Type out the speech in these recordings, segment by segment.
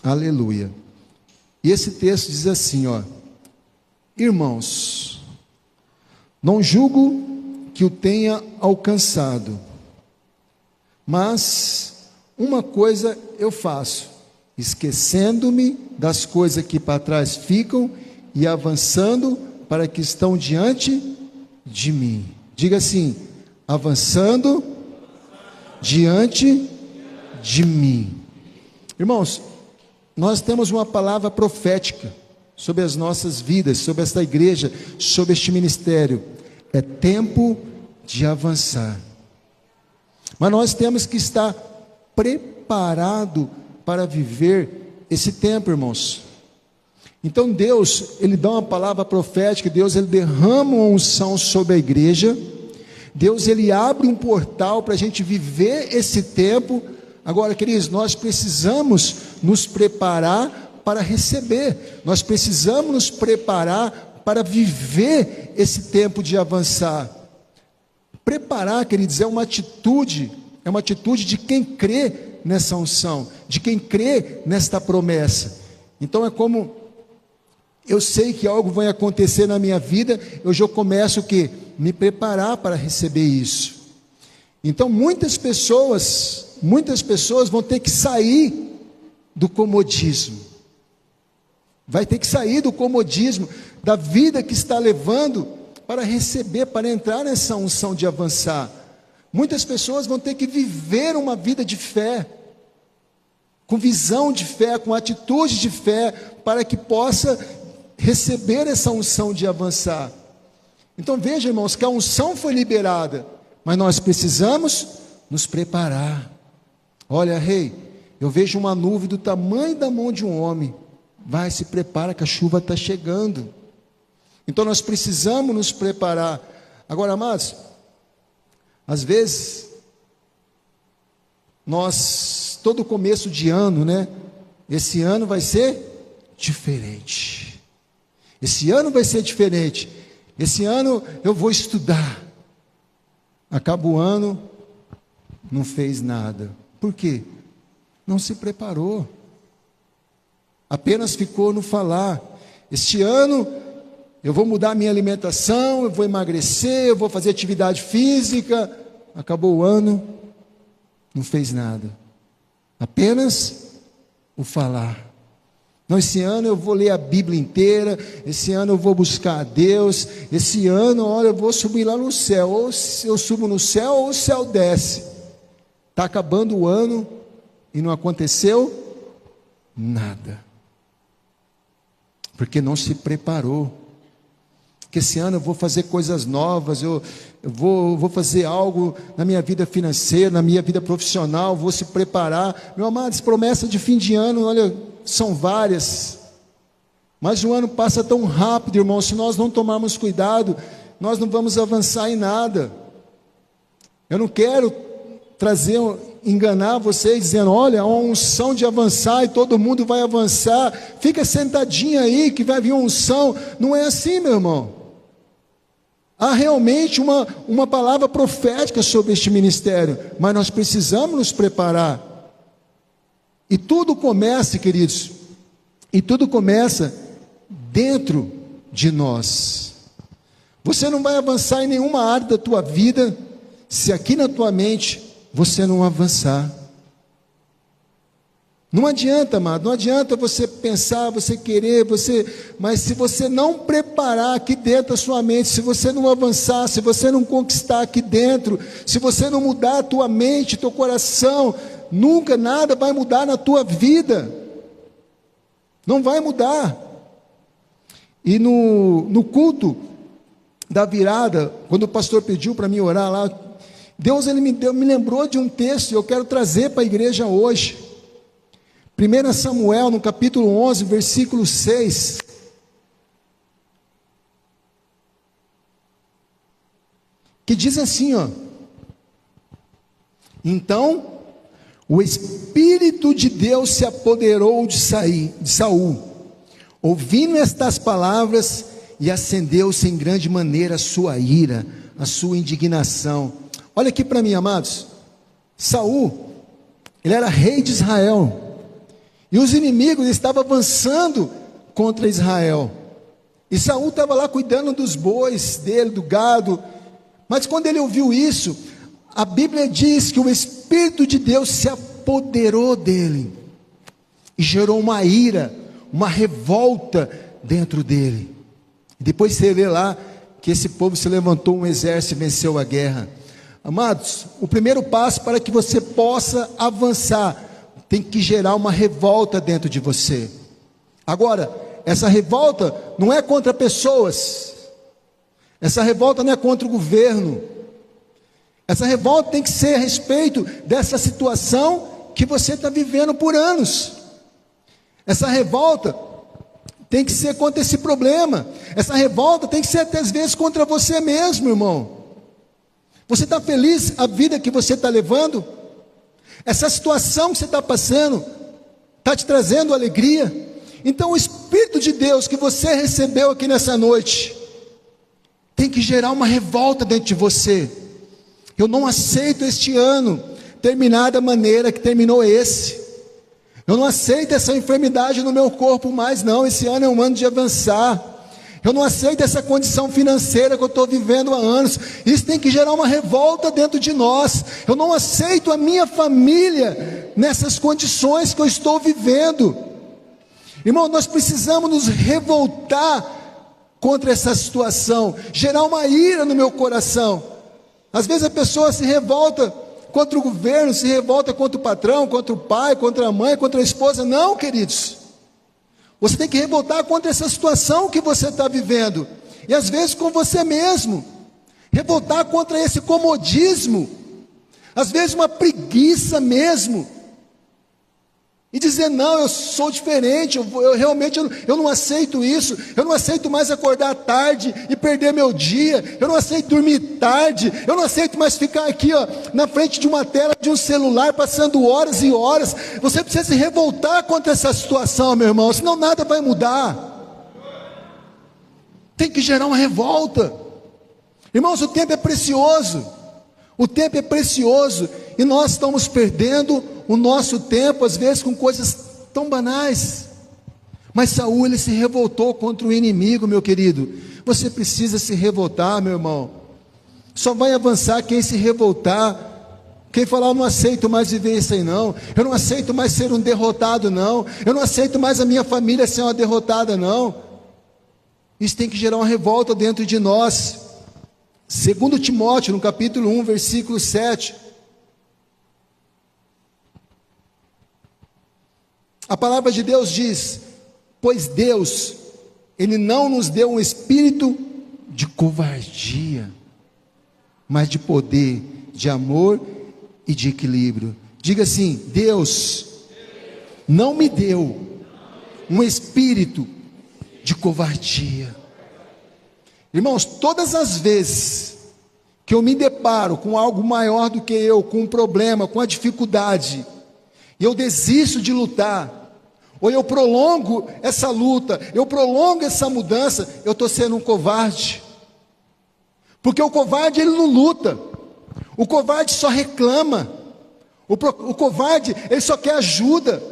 Aleluia. E esse texto diz assim, ó: irmãos, não julgo que o tenha alcançado, mas uma coisa eu faço, esquecendo-me das coisas que para trás ficam e avançando para que estão diante de mim. Diga assim: avançando diante de mim. Irmãos, nós temos uma palavra profética sobre as nossas vidas, sobre esta igreja, sobre este ministério. É tempo de avançar. Mas nós temos que estar preparado para viver esse tempo, irmãos. Então Deus, Ele dá uma palavra profética, Deus, Ele derrama uma unção sobre a igreja, Deus, Ele abre um portal para a gente viver esse tempo. Agora, queridos, nós precisamos nos preparar para receber, nós precisamos nos preparar para viver esse tempo de avançar. Preparar, queridos, é uma atitude de quem crê nessa unção, de quem crê nesta promessa. Então é como, eu sei que algo vai acontecer na minha vida, eu já começo o quê? Me preparar para receber isso. Então muitas pessoas vão ter que sair do comodismo, vai ter que sair do comodismo, da vida que está levando, para receber, para entrar nessa unção de avançar. Muitas pessoas vão ter que viver uma vida de fé, com visão de fé, com atitude de fé, para que possa receber essa unção de avançar. Então veja, irmãos, que a unção foi liberada, mas nós precisamos nos preparar. Olha, rei, eu vejo uma nuvem do tamanho da mão de um homem. Vai, se prepara que a chuva está chegando. Então nós precisamos nos preparar. Agora, amados, às vezes, todo começo de ano, né? Esse ano vai ser diferente. Esse ano vai ser diferente. Esse ano eu vou estudar. Acaba o ano, não fez nada. Por quê? Não se preparou. Apenas ficou no falar. Este ano eu vou mudar a minha alimentação, eu vou emagrecer, eu vou fazer atividade física. Acabou o ano, não fez nada. Apenas o falar. Não, esse ano eu vou ler a Bíblia inteira, esse ano eu vou buscar a Deus, esse ano, olha, eu vou subir lá no céu, ou eu subo no céu ou o céu desce. Está acabando o ano e não aconteceu nada. Porque não se preparou. Que esse ano eu vou fazer coisas novas, eu vou fazer algo na minha vida financeira, na minha vida profissional, vou se preparar. Meu amado, as promessas de fim de ano, olha, são várias, mas o ano passa tão rápido, irmão, se nós não tomarmos cuidado, nós não vamos avançar em nada. Eu não quero enganar vocês, dizendo, olha, uma unção de avançar e todo mundo vai avançar, fica sentadinho aí que vai vir uma unção. Não é assim, meu irmão. Há realmente uma palavra profética sobre este ministério, mas nós precisamos nos preparar. E tudo começa, queridos, dentro de nós. Você não vai avançar em nenhuma área da tua vida, se aqui na tua mente você não avançar. Não adianta, amado, não adianta você pensar, você querer, mas se você não preparar aqui dentro da sua mente, se você não avançar, se você não conquistar aqui dentro, se você não mudar a tua mente, teu coração, nunca nada vai mudar na tua vida. Não vai mudar. E no culto da virada, quando o pastor pediu para mim orar lá, Deus ele me lembrou de um texto, e eu quero trazer para a igreja hoje. 1 Samuel, no capítulo 11, versículo 6. Que diz assim, ó: então, o Espírito de Deus se apoderou de Saul, ouvindo estas palavras, e acendeu-se em grande maneira a sua ira, a sua indignação. Olha aqui para mim, amados. Saul, ele era rei de Israel. E os inimigos estavam avançando contra Israel. E Saul estava lá cuidando dos bois dele, do gado. Mas quando ele ouviu isso, a Bíblia diz que o Espírito de Deus se apoderou dele. E gerou uma ira, uma revolta dentro dele. E depois você lê lá que esse povo se levantou um exército e venceu a guerra. Amados, o primeiro passo para que você possa avançar, tem que gerar uma revolta dentro de você. Agora, essa revolta não é contra pessoas, essa revolta não é contra o governo, essa revolta tem que ser a respeito dessa situação que você está vivendo por anos. Essa revolta tem que ser contra esse problema, essa revolta tem que ser até às vezes contra você mesmo, irmão. Você está feliz a vida que você está levando? Essa situação que você está passando está te trazendo alegria? Então o Espírito de Deus que você recebeu aqui nessa noite tem que gerar uma revolta dentro de você. Eu não aceito este ano terminar da maneira que terminou esse. Eu não aceito essa enfermidade no meu corpo mais não. Esse ano é um ano de avançar. Eu não aceito essa condição financeira que eu estou vivendo há anos. Isso tem que gerar uma revolta dentro de nós. Eu não aceito a minha família nessas condições que eu estou vivendo. Irmão, nós precisamos nos revoltar contra essa situação, gerar uma ira no meu coração. Às vezes a pessoa se revolta contra o governo, se revolta contra o patrão, contra o pai, contra a mãe, contra a esposa. Não, queridos. Você tem que revoltar contra essa situação que você está vivendo. E às vezes com você mesmo. Revoltar contra esse comodismo. Às vezes uma preguiça mesmo. E dizer, não, eu sou diferente, eu realmente não aceito isso. Eu não aceito mais acordar tarde e perder meu dia. Eu não aceito dormir tarde. Eu não aceito mais ficar aqui na frente de uma tela de um celular, passando horas e horas. Você precisa se revoltar contra essa situação, meu irmão, senão nada vai mudar. Tem que gerar uma revolta. Irmãos, o tempo é precioso. O tempo é precioso. E nós estamos perdendo o nosso tempo, às vezes, com coisas tão banais. Mas Saul, ele se revoltou contra o inimigo, meu querido. Você precisa se revoltar, meu irmão. Só vai avançar quem se revoltar. Quem falar, eu não aceito mais viver isso aí não. Eu não aceito mais ser um derrotado não. Eu não aceito mais a minha família ser uma derrotada não. Isso tem que gerar uma revolta dentro de nós. 2 Timóteo, no capítulo 1, versículo 7. A palavra de Deus diz: pois Deus, Ele não nos deu um espírito de covardia, mas de poder, de amor e de equilíbrio. Diga assim: Deus não me deu um espírito de covardia. Irmãos, todas as vezes que eu me deparo com algo maior do que eu, com um problema, com a dificuldade, e eu desisto de lutar, ou eu prolongo essa luta, eu prolongo essa mudança, eu estou sendo um covarde. Porque o covarde, ele não luta. O covarde só reclama. O covarde, ele só quer ajuda.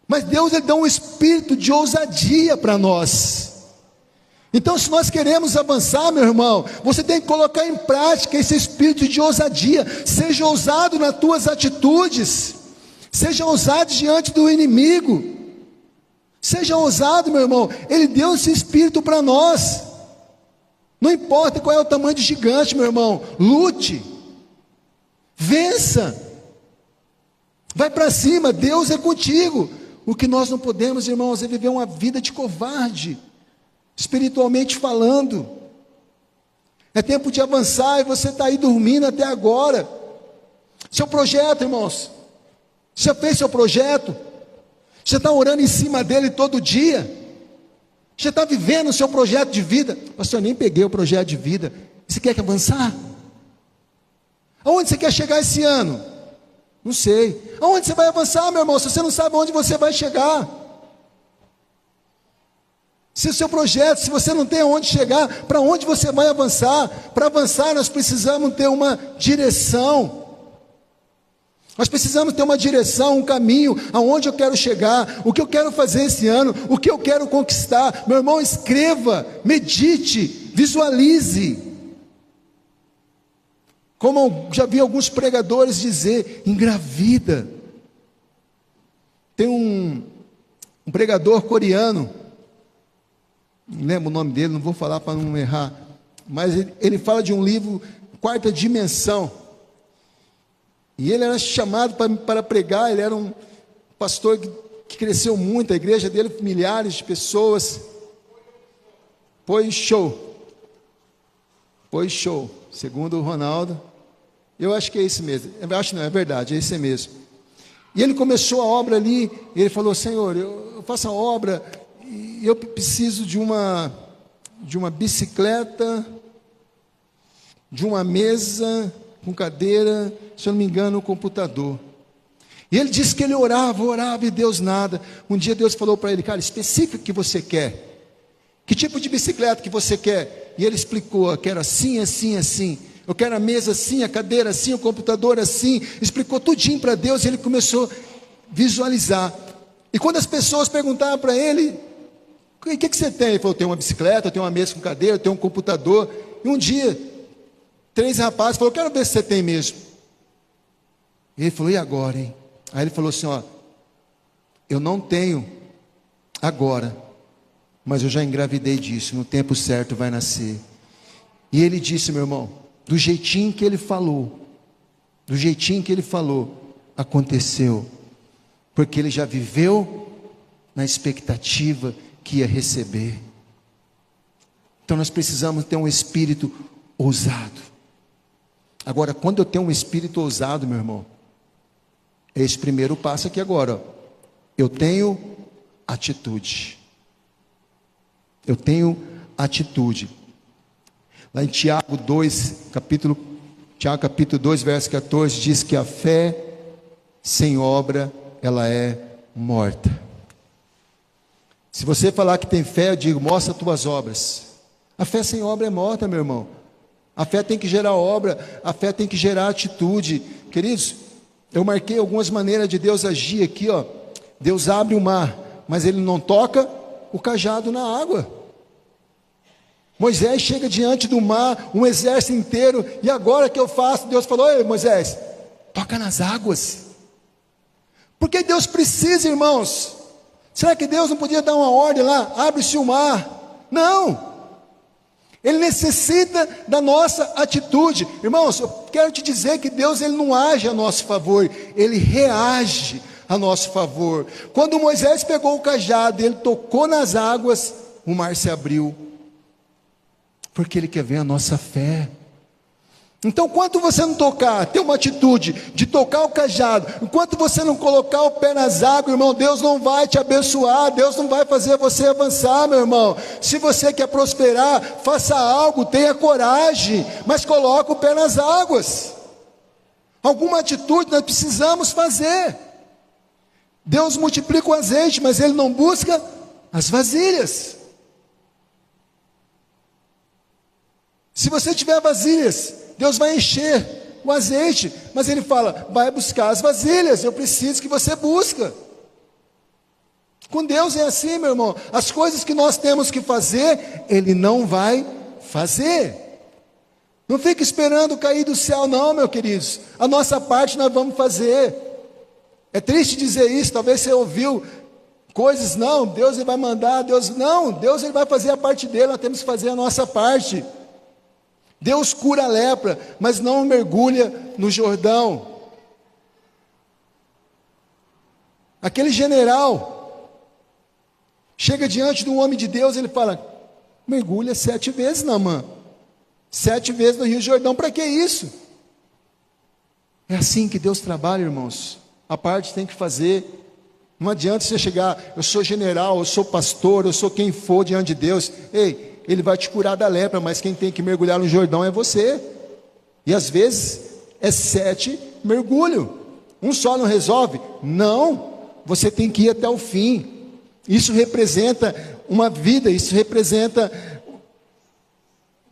Mas Deus, ele dá um espírito de ousadia para nós. Então, se nós queremos avançar, meu irmão, você tem que colocar em prática esse espírito de ousadia. Seja ousado nas tuas atitudes. Seja ousado diante do inimigo. Seja ousado, meu irmão. Ele deu esse espírito para nós. Não importa qual é o tamanho de gigante, meu irmão. Lute. Vença. Vai para cima. Deus é contigo. O que nós não podemos, irmãos, é viver uma vida de covarde, espiritualmente falando. É tempo de avançar e você está aí dormindo até agora. Seu projeto, irmãos. Você já fez seu projeto? Você está orando em cima dele todo dia? Você está vivendo o seu projeto de vida? Pastor, eu nem peguei o projeto de vida. Você quer avançar? Aonde você quer chegar esse ano? Não sei. Aonde você vai avançar, meu irmão? Se você não sabe aonde você vai chegar. Se o seu projeto, se você não tem aonde chegar, para onde você vai avançar? Para avançar nós precisamos ter uma direção. Nós precisamos ter uma direção, um caminho, aonde eu quero chegar, o que eu quero fazer esse ano, o que eu quero conquistar. Meu irmão, escreva, medite, visualize. Como eu já vi alguns pregadores dizer, engravida. Tem um pregador coreano, não lembro o nome dele, não vou falar para não errar, mas ele fala de um livro, Quarta Dimensão. E ele era chamado para pregar, ele era um pastor que cresceu muito, a igreja dele, milhares de pessoas. Pois show, segundo o Ronaldo, eu acho que é esse mesmo, eu acho não, é verdade, é esse mesmo. E ele começou a obra ali, e ele falou, Senhor, eu faço a obra, e eu preciso de uma bicicleta, de uma mesa com cadeira, se eu não me engano, um computador. E ele disse que ele orava, e Deus nada. Um dia Deus falou para ele, cara, especifica o que você quer. Que tipo de bicicleta que você quer? E ele explicou, eu quero assim, assim, assim. Eu quero a mesa assim, a cadeira assim, o computador assim. Explicou tudinho para Deus e ele começou a visualizar. E quando as pessoas perguntavam para ele, o que você tem? Ele falou, eu tenho uma bicicleta, eu tenho uma mesa com cadeira, eu tenho um computador. E um dia, 3 rapazes falaram, quero ver se você tem mesmo. E ele falou, e agora, hein? Aí ele falou assim, ó, eu não tenho agora, mas eu já engravidei disso, no tempo certo vai nascer. E ele disse, meu irmão, do jeitinho que ele falou, aconteceu, porque ele já viveu na expectativa que ia receber. Então nós precisamos ter um espírito ousado. Agora, quando eu tenho um espírito ousado, meu irmão, é esse primeiro passo aqui agora, ó. Eu tenho atitude. Lá em Tiago capítulo 2, verso 14, diz que a fé sem obra, ela é morta. Se você falar que tem fé, eu digo, mostra as tuas obras. A fé sem obra é morta, meu irmão. A fé tem que gerar obra, a fé tem que gerar atitude. Queridos, eu marquei algumas maneiras de Deus agir aqui, ó. Deus abre o mar, mas Ele não toca o cajado na água. Moisés chega diante do mar, um exército inteiro, e agora que eu faço? Deus falou, ei Moisés, toca nas águas. Porque Deus precisa, irmãos. Será que Deus não podia dar uma ordem lá, abre-se o mar? Não. Ele necessita da nossa atitude. Irmãos, eu quero te dizer que Deus ele não age a nosso favor, Ele reage a nosso favor. Quando Moisés pegou o cajado e ele tocou nas águas, o mar se abriu. Porque Ele quer ver a nossa fé. Então, enquanto você não tocar, ter uma atitude de tocar o cajado, enquanto você não colocar o pé nas águas, irmão, Deus não vai te abençoar, Deus não vai fazer você avançar, meu irmão. Se você quer prosperar, faça algo, tenha coragem, mas coloque o pé nas águas. Alguma atitude nós precisamos fazer. Deus multiplica o azeite, mas Ele não busca as vasilhas. Se você tiver vasilhas, Deus vai encher o azeite, mas Ele fala, vai buscar as vasilhas, eu preciso que você busque. Com Deus é assim, meu irmão, as coisas que nós temos que fazer, Ele não vai fazer. Não fique esperando cair do céu não, meus queridos, a nossa parte nós vamos fazer. É triste dizer isso, talvez você ouviu coisas, não, Deus ele vai mandar, Deus ele vai fazer a parte dele, nós temos que fazer a nossa parte. Deus cura a lepra, mas não mergulha no Jordão. Aquele general chega diante de um homem de Deus, ele fala, mergulha 7 vezes, Naamã. 7 vezes no Rio Jordão, para que isso? É assim que Deus trabalha, irmãos. A parte tem que fazer. Não adianta você chegar, eu sou general, eu sou pastor, eu sou quem for diante de Deus. Ei, Ele vai te curar da lepra, mas quem tem que mergulhar no Jordão é você. E às vezes é 7 mergulhos. Um só não resolve? Não, você tem que ir até o fim. Isso representa uma vida, isso representa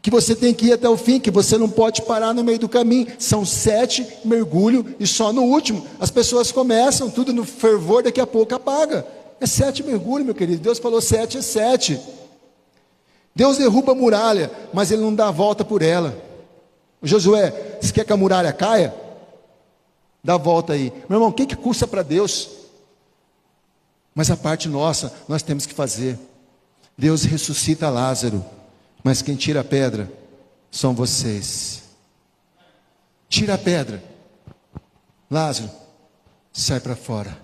que você tem que ir até o fim, que você não pode parar no meio do caminho. São 7 mergulhos e só no último. As pessoas começam, tudo no fervor, daqui a pouco apaga. É 7 mergulhos, meu querido. Deus falou 7 é 7. Deus derruba a muralha, mas Ele não dá a volta por ela. Josué, você quer que a muralha caia? Dá a volta aí. Meu irmão, o que custa para Deus? Mas a parte nossa, nós temos que fazer. Deus ressuscita Lázaro, mas quem tira a pedra são vocês. Tira a pedra. Lázaro, sai para fora.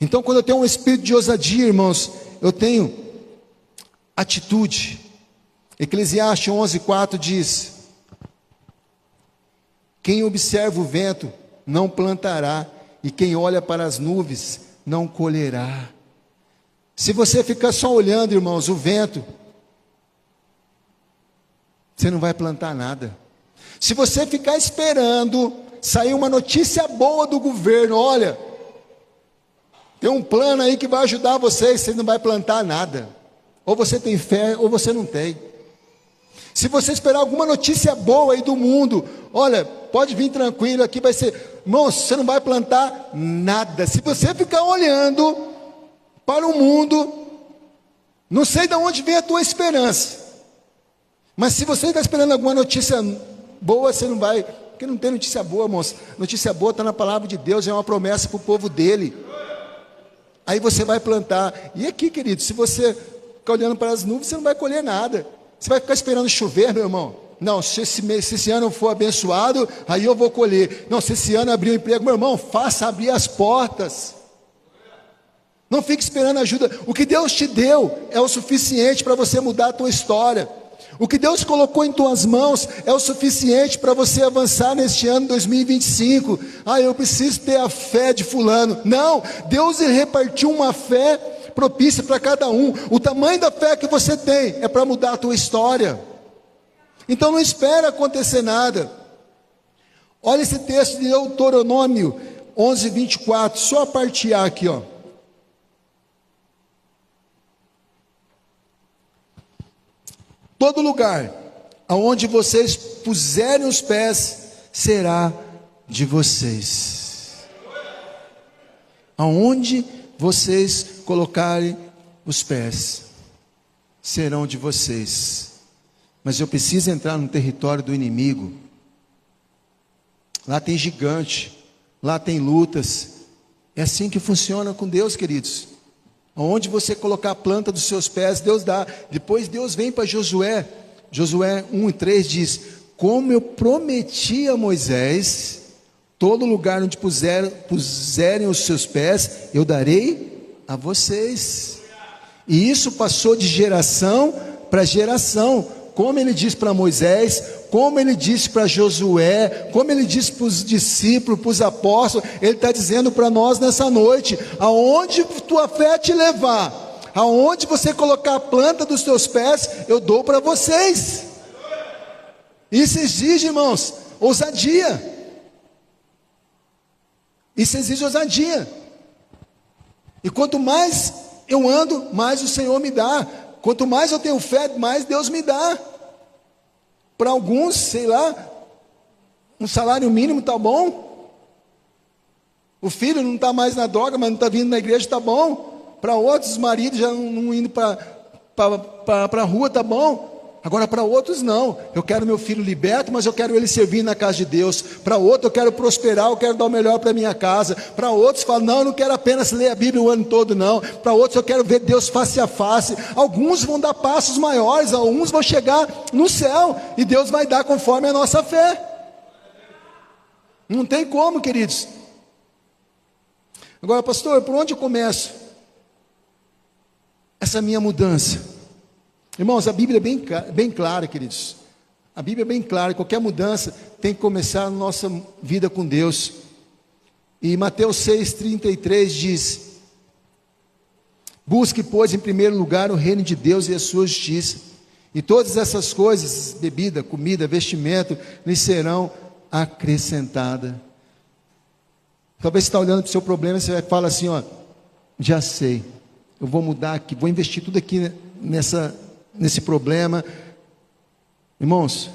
Então, quando eu tenho um espírito de ousadia, irmãos, eu tenho atitude. Eclesiastes 11:4 diz: quem observa o vento não plantará, e quem olha para as nuvens não colherá. Se você ficar só olhando, irmãos, o vento, você não vai plantar nada. Se você ficar esperando sair uma notícia boa do governo, olha, tem um plano aí que vai ajudar você não vai plantar nada. Ou você tem fé, ou você não tem. Se você esperar alguma notícia boa aí do mundo, olha, pode vir tranquilo, aqui vai ser, irmão, você não vai plantar nada. Se você ficar olhando para o mundo, não sei de onde vem a tua esperança, mas se você está esperando alguma notícia boa, você não vai, porque não tem notícia boa, moço. Notícia boa está na palavra de Deus, é uma promessa para o povo dele. Aí você vai plantar. E aqui, querido, se você ficar olhando para as nuvens, você não vai colher nada. Você vai ficar esperando chover, meu irmão? Não, se esse ano for abençoado, aí eu vou colher. Não, se esse ano abrir um emprego, meu irmão, faça abrir as portas. Não fique esperando ajuda. O que Deus te deu é o suficiente para você mudar a tua história. O que Deus colocou em tuas mãos é o suficiente para você avançar neste ano 2025. Ah, eu preciso ter a fé de fulano. Não, Deus repartiu uma fé propícia para cada um. O tamanho da fé que você tem é para mudar a tua história. Então não espera acontecer nada. Olha esse texto de Deuteronômio 11:24, só a parte A aqui, ó. Todo lugar aonde vocês puserem os pés será de vocês. Aonde vocês colocarem os pés serão de vocês. Mas eu preciso entrar no território do inimigo. Lá tem gigante, lá tem lutas. É assim que funciona com Deus, queridos. Onde você colocar a planta dos seus pés, Deus dá. Depois Deus vem para Josué. Josué 1:3 diz: como eu prometi a Moisés, todo lugar onde puserem os seus pés, eu darei a vocês. E isso passou de geração para geração. Como ele disse para Moisés, como ele disse para Josué, como ele disse para os discípulos, para os apóstolos, ele está dizendo para nós nessa noite: aonde tua fé te levar, aonde você colocar a planta dos teus pés, eu dou para vocês. Isso exige, irmãos, ousadia. Isso exige ousadia. E quanto mais eu ando, mais o Senhor me dá. Quanto mais eu tenho fé, mais Deus me dá. Para alguns, sei lá, um salário mínimo está bom. O filho não está mais na droga, mas não está vindo na igreja, está bom. Para outros, os maridos já não indo para a rua, está bom. Agora para outros não. Eu quero meu filho liberto, mas eu quero ele servir na casa de Deus. Para outro eu quero prosperar, eu quero dar o melhor para minha casa. Para outros falam: não, eu não quero apenas ler a Bíblia o ano todo, não. Para outros eu quero ver Deus face a face. Alguns vão dar passos maiores, alguns vão chegar no céu, e Deus vai dar conforme a nossa fé. Não tem como, queridos. Agora, pastor, por onde eu começo essa minha mudança? Irmãos, a Bíblia é bem clara, queridos. A Bíblia é bem clara, qualquer mudança tem que começar a nossa vida com Deus. E Mateus 6:33 diz: busque, pois, em primeiro lugar o reino de Deus e a sua justiça, e todas essas coisas, bebida, comida, vestimento, lhes serão acrescentadas. Talvez você está olhando para o seu problema e você fala assim: ó, já sei, eu vou mudar aqui, vou investir tudo aqui nesse problema. Irmãos,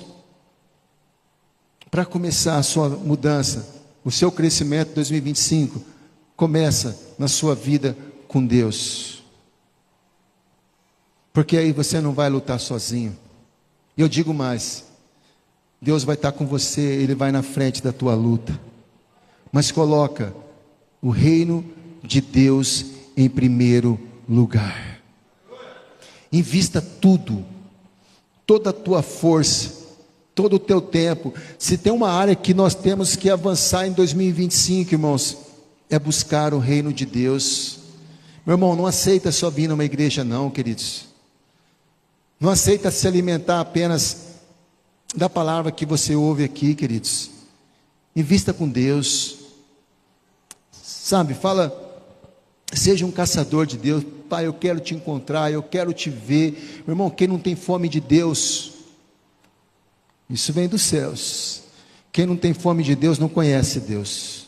para começar a sua mudança, o seu crescimento em 2025, começa na sua vida com Deus. Porque aí você não vai lutar sozinho. E eu digo mais, Deus vai estar com você, Ele vai na frente da tua luta. Mas coloca o reino de Deus em primeiro lugar. Invista tudo, toda a tua força, todo o teu tempo. Se tem uma área que nós temos que avançar em 2025, irmãos, é buscar o reino de Deus. Meu irmão, não aceita só vir numa igreja não, queridos. Não aceita se alimentar apenas da palavra que você ouve aqui, queridos. Invista com Deus. Sabe, fala, seja um caçador de Deus. Pai, eu quero te encontrar, eu quero te ver. Meu irmão, quem não tem fome de Deus, isso vem dos céus. Quem não tem fome de Deus não conhece Deus.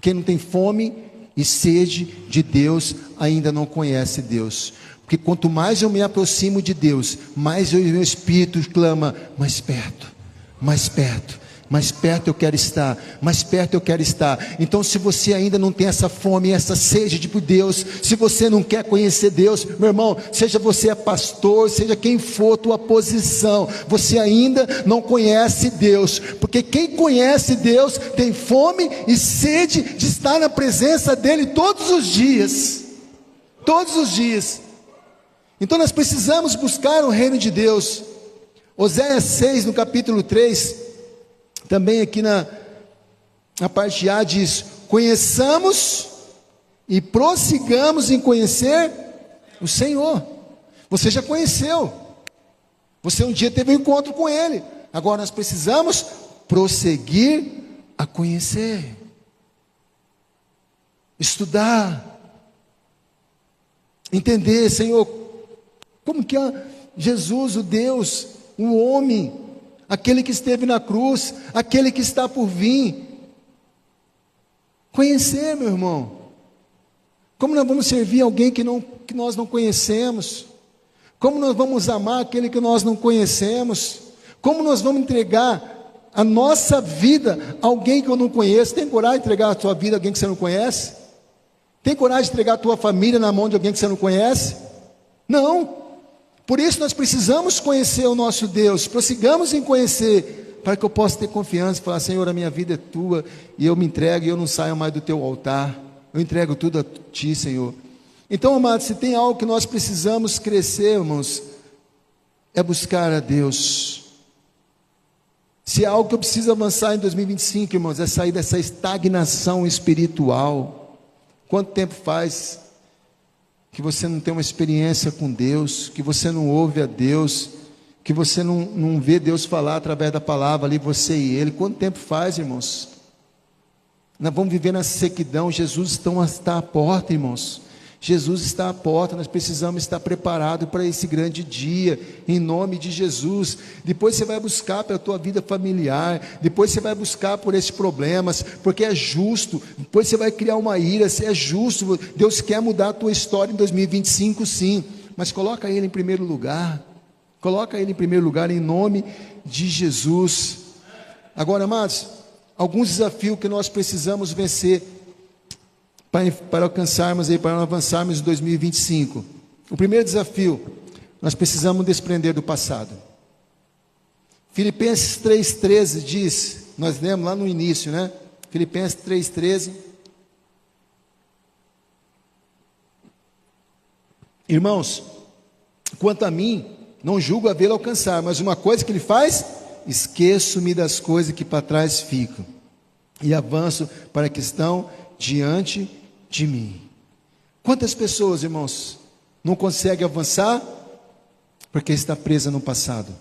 Quem não tem fome e sede de Deus ainda não conhece Deus. Porque quanto mais eu me aproximo de Deus, mais o meu espírito clama, mais perto, mais perto, mais perto eu quero estar, mais perto eu quero estar. Então se você ainda não tem essa fome, essa sede de Deus, se você não quer conhecer Deus, meu irmão, seja você pastor, seja quem for tua posição, você ainda não conhece Deus. Porque quem conhece Deus tem fome e sede de estar na presença dEle todos os dias. Todos os dias. Então nós precisamos buscar o reino de Deus. Oséias 6, no capítulo 3, também aqui na parte A diz: conheçamos e prossigamos em conhecer o Senhor. Você já conheceu, você um dia teve um encontro com Ele, agora nós precisamos prosseguir a conhecer, estudar, entender, Senhor, como que Jesus, o Deus, o homem, aquele que esteve na cruz, aquele que está por vir, conhecer, meu irmão. Como nós vamos servir alguém que nós não conhecemos? Como nós vamos amar aquele que nós não conhecemos? Como nós vamos entregar a nossa vida a alguém que eu não conheço? Tem coragem de entregar a sua vida a alguém que você não conhece? Tem coragem de entregar a tua família na mão de alguém que você não conhece? Não. Por isso nós precisamos conhecer o nosso Deus, prossigamos em conhecer, para que eu possa ter confiança e falar: Senhor, a minha vida é tua, e eu me entrego, e eu não saio mais do teu altar, eu entrego tudo a ti, Senhor. Então, amados, se tem algo que nós precisamos crescer, irmãos, é buscar a Deus. Se é algo que eu preciso avançar em 2025, irmãos, é sair dessa estagnação espiritual. Quanto tempo faz que você não tem uma experiência com Deus, que você não ouve a Deus, que você não vê Deus falar através da palavra ali, você e Ele? Quanto tempo faz, irmãos? Nós vamos viver nessa sequidão. Jesus está à porta, irmãos. Jesus está à porta, nós precisamos estar preparados para esse grande dia, em nome de Jesus. Depois você vai buscar pela tua vida familiar, depois você vai buscar por esses problemas, porque é justo. Depois você vai criar uma ira, se é justo, Deus quer mudar a tua história em 2025, sim, mas coloca Ele em primeiro lugar, coloca Ele em primeiro lugar, em nome de Jesus. Agora, amados, alguns desafios que nós precisamos vencer, para alcançarmos aí, para avançarmos em 2025. O primeiro desafio, nós precisamos desprender do passado. Filipenses 3,13 diz, nós lemos lá no início, né? Filipenses 3,13. Irmãos, quanto a mim, não julgo havê-lo alcançar, mas uma coisa que ele faz, esqueço-me das coisas que para trás ficam, e avanço para que estão diante de mim. Quantas pessoas, irmãos, não conseguem avançar porque está presa no passado?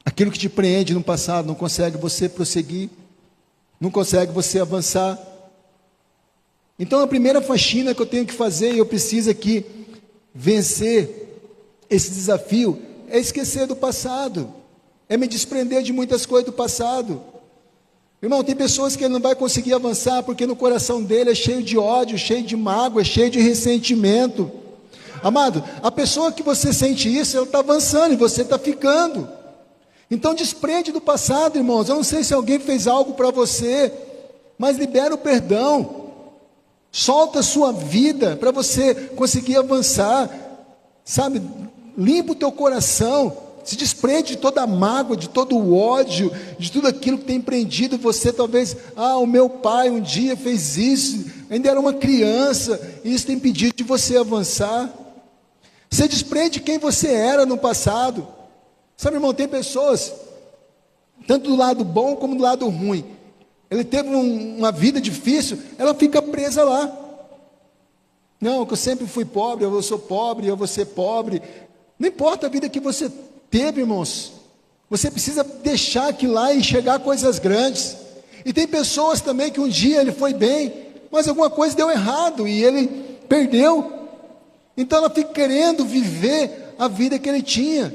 Aquilo que te prende no passado não consegue você prosseguir, não consegue você avançar. Então a primeira faxina que eu tenho que fazer, e eu preciso aqui vencer esse desafio, é esquecer do passado, é me desprender de muitas coisas do passado. Irmão, tem pessoas que ele não vai conseguir avançar porque no coração dele é cheio de ódio, cheio de mágoa, é cheio de ressentimento. Amado, a pessoa que você sente isso, ela está avançando e você está ficando. Então desprende do passado, irmãos. Eu não sei se alguém fez algo para você, mas libera o perdão. Solta a sua vida para você conseguir avançar. Sabe, limpa o teu coração. Se desprende de toda a mágoa, de todo o ódio, de tudo aquilo que tem prendido você. Talvez, o meu pai um dia fez isso, ainda era uma criança, e isso tem impedido de você avançar. Você desprende de quem você era no passado. Sabe, irmão, tem pessoas, tanto do lado bom como do lado ruim. Ele teve uma vida difícil, ela fica presa lá. Não, que eu sempre fui pobre, eu sou pobre, eu vou ser pobre. Não importa a vida que você teve, irmãos. Você precisa deixar aquilo lá e enxergar coisas grandes. E tem pessoas também que um dia ele foi bem, mas alguma coisa deu errado e ele perdeu. Então ela fica querendo viver a vida que ele tinha.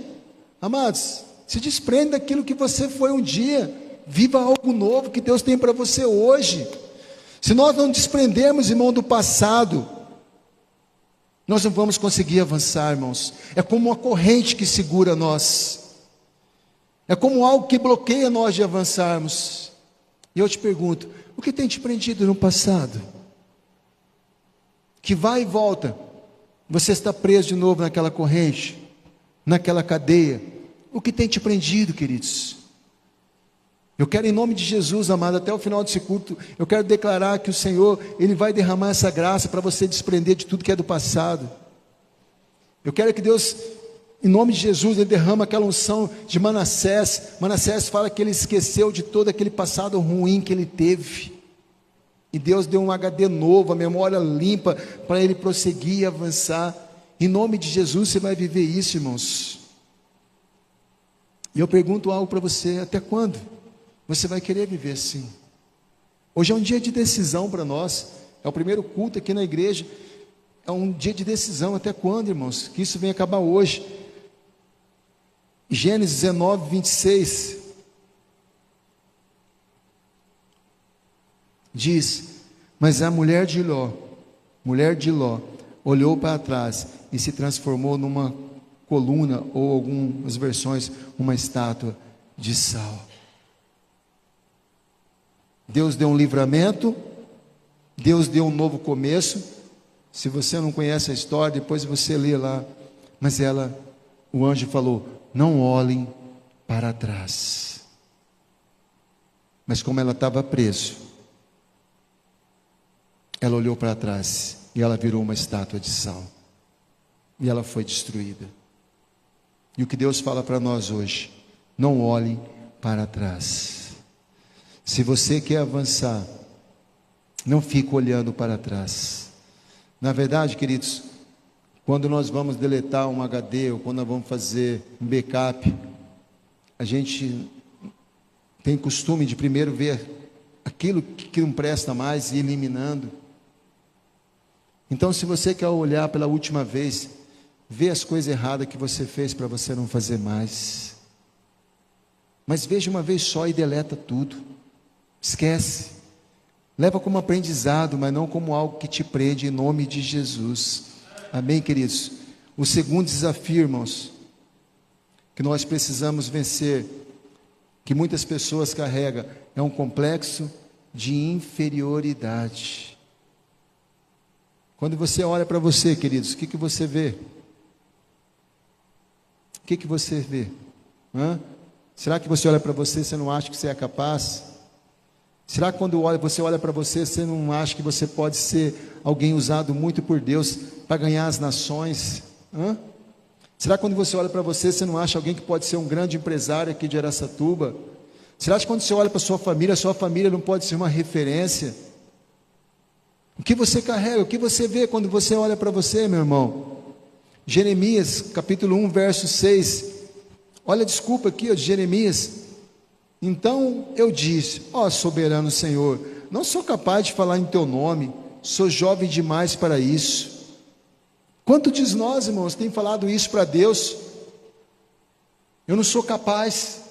Amados, se desprende daquilo que você foi um dia. Viva algo novo que Deus tem para você hoje. Se nós não desprendermos, irmão, do passado, nós não vamos conseguir avançar, irmãos. É como uma corrente que segura nós. É como algo que bloqueia nós de avançarmos. E eu te pergunto, o que tem te prendido no passado? Que vai e volta, você está preso de novo naquela corrente, naquela cadeia. O que tem te prendido, queridos? Eu quero, em nome de Jesus, amado, até o final desse culto, eu quero declarar que o Senhor, Ele vai derramar essa graça para você desprender de tudo que é do passado. Eu quero que Deus, em nome de Jesus, Ele derrama aquela unção de Manassés. Manassés fala que ele esqueceu de todo aquele passado ruim que ele teve. E Deus deu um HD novo, a memória limpa, para ele prosseguir e avançar. Em nome de Jesus você vai viver isso, irmãos. E eu pergunto algo para você, até quando você vai querer viver assim? Hoje é um dia de decisão para nós, é o primeiro culto aqui na igreja, é um dia de decisão. Até quando, irmãos? Que isso venha acabar hoje. Gênesis 19, 26 diz: mas a mulher de Ló, olhou para trás e se transformou numa coluna, ou algumas versões, uma estátua de sal. Deus deu um livramento, Deus deu um novo começo. Se você não conhece a história, depois você lê lá. Mas o anjo falou: não olhem para trás. Mas como ela estava presa, ela olhou para trás e ela virou uma estátua de sal. E ela foi destruída. E o que Deus fala para nós hoje: não olhem para trás. Se você quer avançar, não fique olhando para trás. Na verdade, queridos, quando nós vamos deletar um HD, ou quando nós vamos fazer um backup, a gente tem costume de primeiro ver aquilo que não presta mais e ir eliminando. Então, se você quer olhar pela última vez, vê as coisas erradas que você fez para você não fazer mais. Mas veja uma vez só e deleta tudo. Esquece. Leva como aprendizado, mas não como algo que te prende, em nome de Jesus. Amém, queridos? O segundo desafio, irmãos, que nós precisamos vencer, que muitas pessoas carregam, é um complexo de inferioridade. Quando você olha para você, queridos, o que você vê? O que você vê? Será que você olha para você, você não acha que você é capaz? Será que quando você olha para você, você não acha que você pode ser alguém usado muito por Deus para ganhar as nações? Será que quando você olha para você, você não acha alguém que pode ser um grande empresário aqui de Araçatuba? Será que quando você olha para a sua família não pode ser uma referência? O que você carrega, o que você vê quando você olha para você, meu irmão? Jeremias, capítulo 1, verso 6. Olha a desculpa aqui, de Jeremias. Então eu disse: ó soberano Senhor, não sou capaz de falar em teu nome, sou jovem demais para isso. Quantos de nós, irmãos, tem falado isso para Deus? Eu não sou capaz.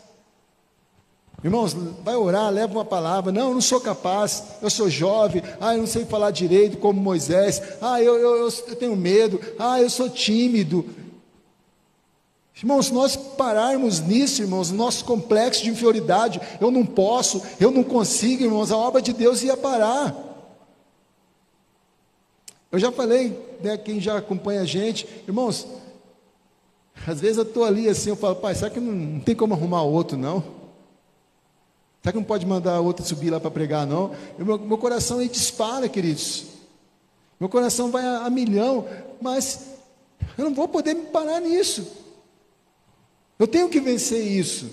Irmãos, vai orar, leva uma palavra. Não, eu não sou capaz, eu sou jovem. Eu não sei falar direito como Moisés. Eu tenho medo. Eu sou tímido. Irmãos, se nós pararmos nisso, irmãos, nosso complexo de inferioridade, eu não posso, eu não consigo, irmãos, a obra de Deus ia parar. Eu já falei, né, quem já acompanha a gente, irmãos, às vezes eu estou ali assim, eu falo, pai, será que não tem como arrumar outro, não? Será que não pode mandar outro subir lá para pregar, não? Meu coração aí dispara, queridos. Meu coração vai a milhão, mas eu não vou poder me parar nisso. Eu tenho que vencer isso.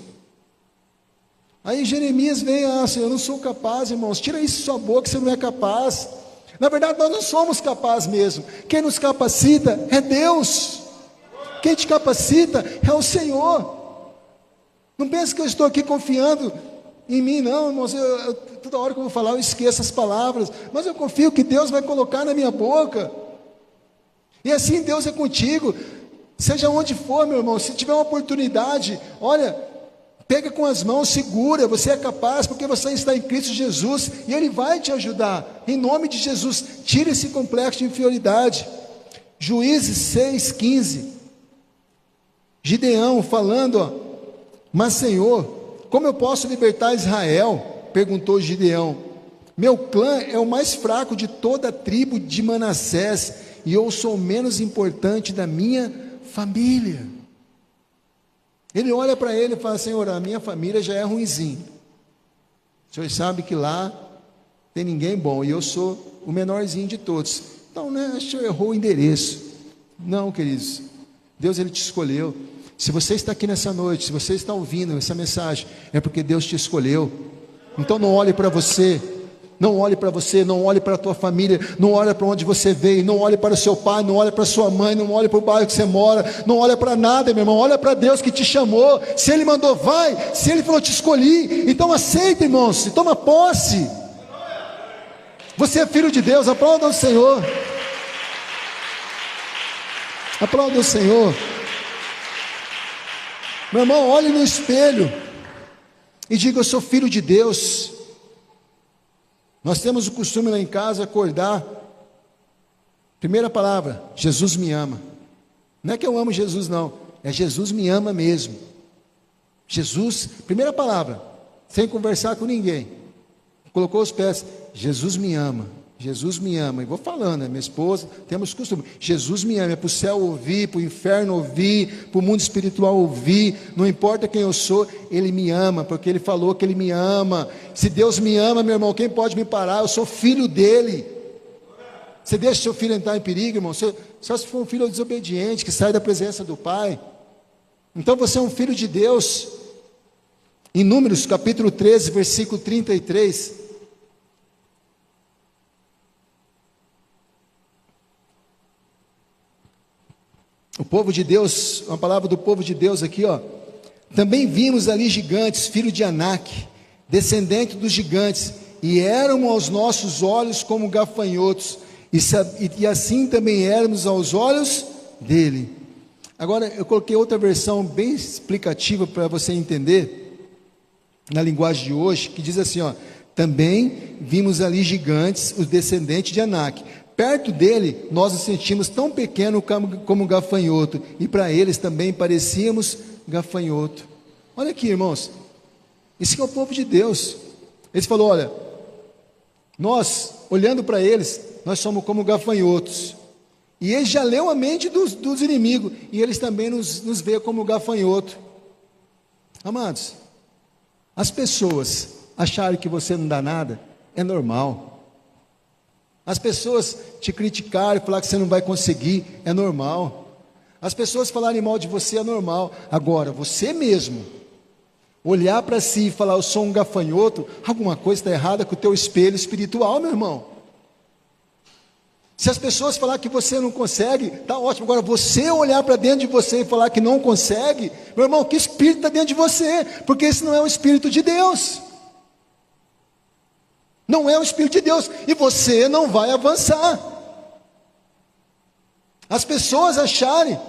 Aí Jeremias vem, Senhor, eu não sou capaz, irmãos. Tira isso da sua boca, você não é capaz. Na verdade, nós não somos capazes mesmo. Quem nos capacita é Deus. Quem te capacita é o Senhor. Não pense que eu estou aqui confiando em mim, não, irmãos. Toda hora que eu vou falar, eu esqueço as palavras. Mas eu confio que Deus vai colocar na minha boca. E assim Deus é contigo. Seja onde for, meu irmão, se tiver uma oportunidade, olha, pega com as mãos, segura, você é capaz, porque você está em Cristo Jesus, e Ele vai te ajudar, em nome de Jesus. Tira esse complexo de inferioridade. Juízes 6,15, Gideão falando, mas Senhor, como eu posso libertar Israel? Perguntou Gideão. Meu clã é o mais fraco de toda a tribo de Manassés, e eu sou o menos importante da minha família. Ele olha para ele e fala, Senhor, a minha família já é ruinzinho. O Senhor sabe que lá tem ninguém bom, e eu sou o menorzinho de todos. Então, né, acho que o Senhor errou o endereço. Não, queridos, Deus, Ele te escolheu. Se você está aqui nessa noite, se você está ouvindo essa mensagem, é porque Deus te escolheu. Então não olhe para você, não olhe para você, não olhe para a tua família, não olhe para onde você veio, não olhe para o seu pai, não olhe para a sua mãe, não olhe para o bairro que você mora, não olhe para nada, meu irmão, olha para Deus que te chamou. Se Ele mandou, vai. Se Ele falou, te escolhi, então aceita, irmãos, e toma posse. Você é filho de Deus, aplauda o Senhor. Aplauda o Senhor. Meu irmão, olhe no espelho e diga, eu sou filho de Deus. Nós temos o costume lá em casa acordar. Primeira palavra, Jesus me ama. Não é que eu amo Jesus, não. É Jesus me ama mesmo. Jesus, primeira palavra, sem conversar com ninguém. Colocou os pés, Jesus me ama. Jesus me ama. E vou falando, minha esposa, temos costume. Jesus me ama. É para o céu ouvir, para o inferno ouvir, para o mundo espiritual ouvir. Não importa quem eu sou, Ele me ama, porque Ele falou que Ele me ama. Se Deus me ama, meu irmão, quem pode me parar? Eu sou filho dEle. Você deixa seu filho entrar em perigo, irmão? Só se for um filho desobediente, que sai da presença do Pai. Então você é um filho de Deus. Em Números, capítulo 13, versículo 33... O povo de Deus, uma palavra do povo de Deus aqui, ó. Também vimos ali gigantes, filho de Anak, descendente dos gigantes, e eram aos nossos olhos como gafanhotos, e assim também éramos aos olhos dele. Agora, eu coloquei outra versão bem explicativa para você entender, na linguagem de hoje, que diz assim, ó. Também vimos ali gigantes, os descendentes de Anak. Perto dele, nós nos sentimos tão pequenos como gafanhoto, e para eles também parecíamos gafanhoto. Olha aqui, irmãos, esse é o povo de Deus. Ele falou, olha, nós, olhando para eles, nós somos como gafanhotos, e ele já leu a mente dos inimigos, e eles também nos veem como gafanhoto. Amados, as pessoas acharem que você não dá nada, é normal. As pessoas te criticarem, falar que você não vai conseguir, é normal. As pessoas falarem mal de você, é normal. Agora, você mesmo, olhar para si e falar, eu sou um gafanhoto, alguma coisa está errada com o teu espelho espiritual, meu irmão. Se as pessoas falar que você não consegue, está ótimo. Agora, você olhar para dentro de você e falar que não consegue, meu irmão, que espírito está dentro de você? Porque esse não é o Espírito de Deus. Não é o Espírito de Deus, e você não vai avançar. As pessoas acharem,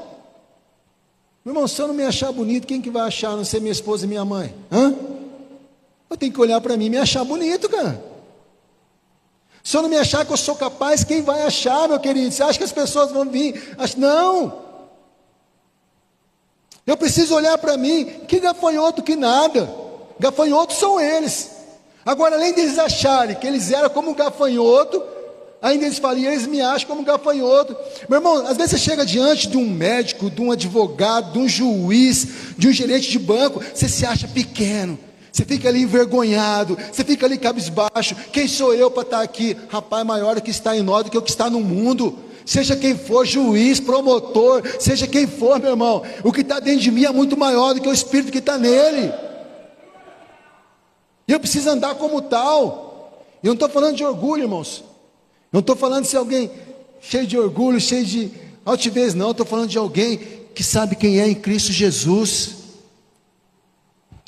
meu irmão, se eu não me achar bonito, quem que vai achar, a não ser minha esposa e minha mãe? Eu tenho que olhar para mim e me achar bonito, cara. Se eu não me achar que eu sou capaz, quem vai achar, meu querido? Você acha que as pessoas vão vir? Não. Eu preciso olhar para mim, que gafanhoto que nada. Gafanhotos são eles. Agora, além deles acharem que eles eram como um gafanhoto, ainda eles falam, eles me acham como um gafanhoto. Meu irmão, às vezes você chega diante de um médico, de um advogado, de um juiz, de um gerente de banco, você se acha pequeno. Você fica ali envergonhado, você fica ali cabisbaixo. Quem sou eu para estar aqui? Rapaz, maior é o que está em nós do que o que está no mundo. Seja quem for, juiz, promotor, seja quem for, meu irmão, o que está dentro de mim é muito maior do que o Espírito que está nele. E eu preciso andar como tal. Eu não estou falando de orgulho, irmãos. Eu não estou falando de ser alguém cheio de orgulho, cheio de altivez, não. Eu estou falando de alguém que sabe quem é em Cristo Jesus.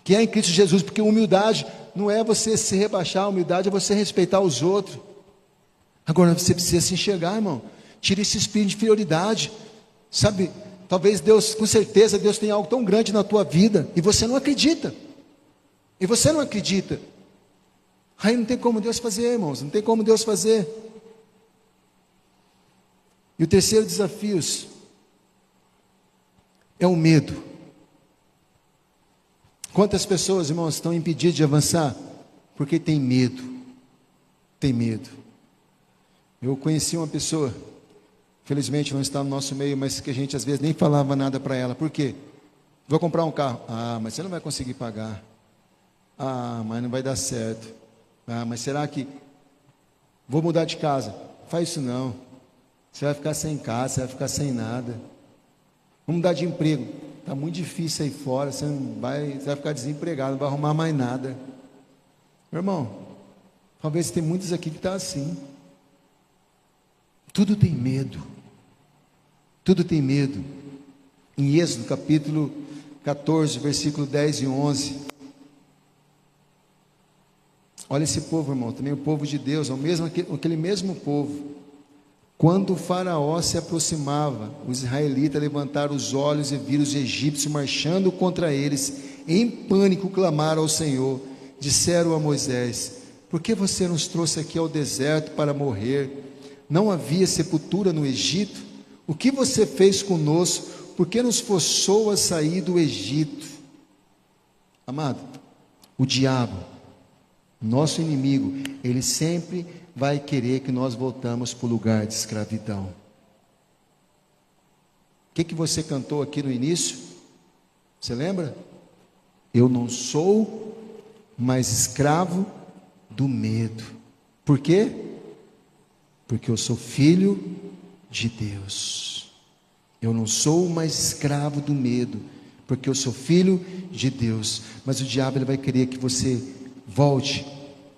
Que é em Cristo Jesus, porque humildade não é você se rebaixar, humildade é você respeitar os outros. Agora você precisa se enxergar, irmão. Tire esse espírito de inferioridade. Sabe, talvez Deus, com certeza Deus tem algo tão grande na tua vida, e você não acredita. E você não acredita. Aí não tem como Deus fazer, irmãos, não tem como Deus fazer. E o terceiro desafio é o medo. Quantas pessoas, irmãos, estão impedidas de avançar? Porque tem medo. Tem medo. Eu conheci uma pessoa, felizmente não está no nosso meio, mas que a gente às vezes nem falava nada para ela. Por quê? Vou comprar um carro. Ah, mas você não vai conseguir pagar. Ah, mas não vai dar certo. Ah, mas será que... Vou mudar de casa. Faz isso não. Você vai ficar sem casa, você vai ficar sem nada. Vamos mudar de emprego. Está muito difícil aí fora, você vai ficar desempregado, não vai arrumar mais nada. Meu irmão, talvez tem muitos aqui que estão assim. Tudo tem medo. Tudo tem medo. Em Êxodo capítulo 14, versículo 10 e 11. Olha esse povo, irmão, também o povo de Deus, aquele mesmo povo. Quando o faraó se aproximava, os israelitas levantaram os olhos e viram os egípcios marchando contra eles. Em pânico clamaram ao Senhor. Disseram a Moisés: por que você nos trouxe aqui ao deserto para morrer? Não havia sepultura no Egito? O que você fez conosco? Por que nos forçou a sair do Egito? Amado, o diabo, nosso inimigo, ele sempre vai querer que nós voltamos para o lugar de escravidão. O que você cantou aqui no início? Você lembra? Eu não sou mais escravo do medo. Por quê? Porque eu sou filho de Deus. Eu não sou mais escravo do medo, porque eu sou filho de Deus. Mas o diabo, ele vai querer que você volte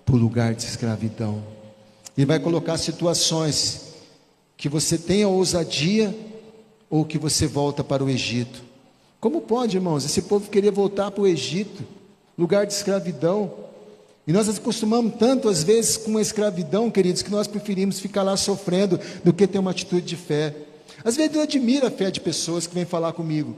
para o lugar de escravidão. Ele vai colocar situações que você tenha ousadia ou que você volta para o Egito. Como pode, irmãos, esse povo querer voltar para o Egito, lugar de escravidão? E nós acostumamos tanto, às vezes, com a escravidão, queridos, que nós preferimos ficar lá sofrendo do que ter uma atitude de fé. Às vezes eu admiro a fé de pessoas que vêm falar comigo.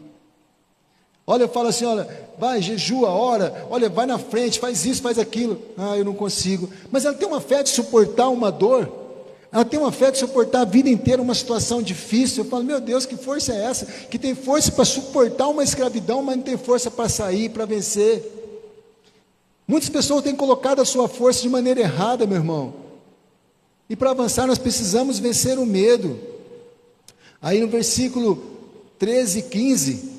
Olha, eu falo assim, olha, vai, jejua, ora, olha, vai na frente, faz isso, faz aquilo. Ah, eu não consigo. Mas ela tem uma fé de suportar uma dor, ela tem uma fé de suportar a vida inteira uma situação difícil. Eu falo, meu Deus, que força é essa? Que tem força para suportar uma escravidão, mas não tem força para sair, para vencer. Muitas pessoas têm colocado a sua força de maneira errada, meu irmão. E para avançar nós precisamos vencer o medo. Aí no versículo 13 e 15...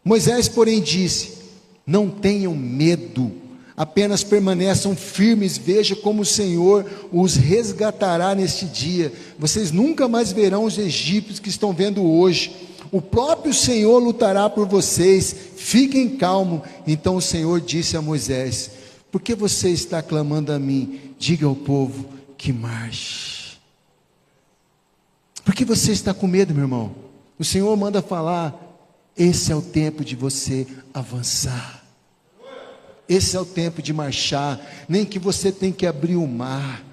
Moisés, porém, disse: não tenham medo, apenas permaneçam firmes, veja como o Senhor os resgatará neste dia. Vocês nunca mais verão os egípcios que estão vendo hoje. O próprio Senhor lutará por vocês, fiquem calmos. Então o Senhor disse a Moisés: por que você está clamando a mim? Diga ao povo que marche. Por que você está com medo, meu irmão? O Senhor manda falar. Esse é o tempo de você avançar. Esse é o tempo de marchar. Nem que você tem que abrir o mar,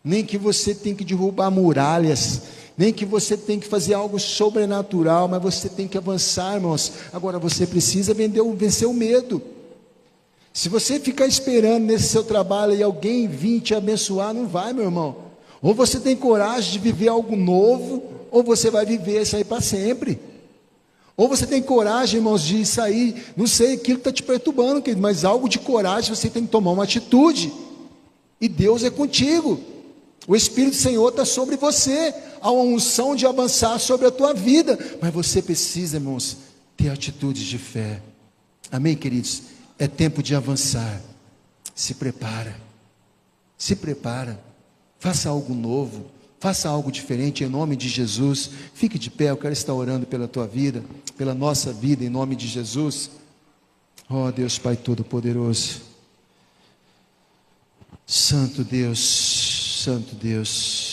nem que você tem que derrubar muralhas, nem que você tem que fazer algo sobrenatural, mas você tem que avançar, irmãos. Agora você precisa vencer o medo. Se você ficar esperando nesse seu trabalho e alguém vir te abençoar, não vai, meu irmão. Ou você tem coragem de viver algo novo, ou você vai viver isso aí para sempre. Ou você tem coragem, irmãos, de sair, não sei, aquilo está te perturbando, querido, mas algo de coragem, você tem que tomar uma atitude. E Deus é contigo. O Espírito do Senhor está sobre você. Há uma unção de avançar sobre a tua vida. Mas você precisa, irmãos, ter atitudes de fé. Amém, queridos? É tempo de avançar. Se prepara. Se prepara. Faça algo novo. Faça algo diferente em nome de Jesus. Fique de pé, eu quero estar orando pela tua vida, pela nossa vida, em nome de Jesus. Oh Deus Pai Todo-Poderoso. Santo Deus, Santo Deus.